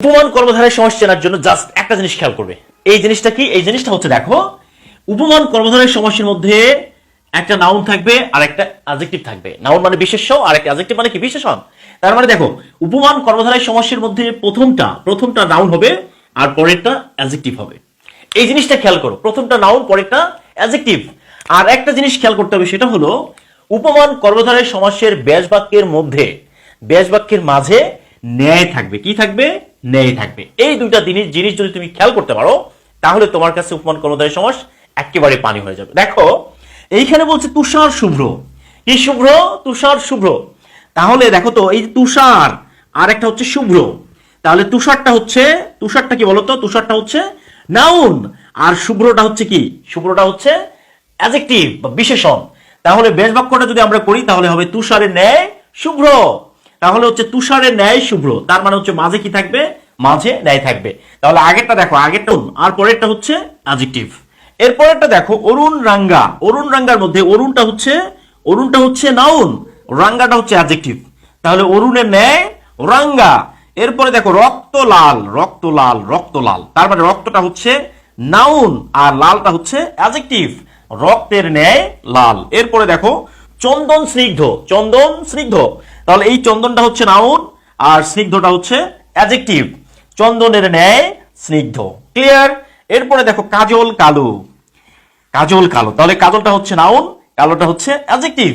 উপমান কর্মধারয় সমাস চেনার জন্য জাস্ট একটা জিনিস খেয়াল করবে। এই জিনিসটা কি? এই জিনিসটা হচ্ছে, দেখো, উপমান কর্মধারয় সমাসের মধ্যে একটা নাউন থাকবে আর একটা অ্যাডজেক্টিভ থাকবে। নাউন মানে বিশেষ্য আর একটা অ্যাডজেক্টিভ মানে কি বিশেষণ। তার মানে দেখো, উপমান কর্মধারয় সমাসের মধ্যে প্রথমটা নাউন হবে আর পরেরটা অ্যাডজেক্টিভ হবে। এই জিনিসটা খেয়াল করো, প্রথমটা নাউন পরেরটা অ্যাডজেক্টিভ। আর একটা জিনিস খেয়াল করতে হবে, সেটা হলো উপমান কর্মধারয় সমাসের ব্যাস বাক্যের মধ্যে, ব্যাস বাক্যের মাঝে ন্যায় থাকবে। কি থাকবে? ন্যায় থাকবে। এই দুইটা জিনিস যদি তুমি খেয়াল করতে পারো, তাহলে তোমার কাছে উপমান কর্মধারয় সমাস একেবারে পানি হয়ে যাবে। দেখো, এইখানে বলছে তুষার শুভ্র। কি শুভ্র? তুষার শুভ্র। তাহলে দেখো তো, এই তুষার আর একটা হচ্ছে শুভ্র, তাহলে তুষারটা কি বলতো? তুষারটা হচ্ছে নাউন আর শুভ্রটা হচ্ছে কি? শুভ্রটা হচ্ছে অ্যাডজেক্টিভ বা বিশেষণ। তাহলে বেশ বাক্যটা যদি আমরা করি, তাহলে হবে তুষারের ন্যায় শুভ্র। তাহলে হচ্ছে তুষারের ন্যায় শুভ্র, তার মানে হচ্ছে মাঝে কি থাকবে? মাঝে ন্যায় থাকবে। তাহলে আগেরটা দেখো, আগেরটা আর পরেরটা হচ্ছে অ্যাডজেক্টিভ। এরপরেরটা দেখো, অরুণ রাঙ্গা। অরুণ রাঙ্গার মধ্যে অরুণটা হচ্ছে নাউন, রাঙ্গাটা হচ্ছে অ্যাডজেক্টিভ। তাহলে অরুণের ন্যায় রাঙ্গা। এরপরে দেখো, রক্তলাল, তার মানে রক্তটা হচ্ছে নাউন আর লালটা হচ্ছে অ্যাডজেক্টিভ। রক্তের ন্যায় লাল। এরপরে দেখো, চন্দন স্নিগ্ধ, তাহলে এই চন্দনটা হচ্ছে নাউন আর স্নিগ্ধটা হচ্ছে অ্যাডজেক্টিভ। চন্দনের ন্যায় স্নিগ্ধ। ক্লিয়ার? এরপরে দেখো, কাজল কালো, তাহলে কাজলটা হচ্ছে নাউন, কালোটা হচ্ছে অ্যাডজেক্টিভ।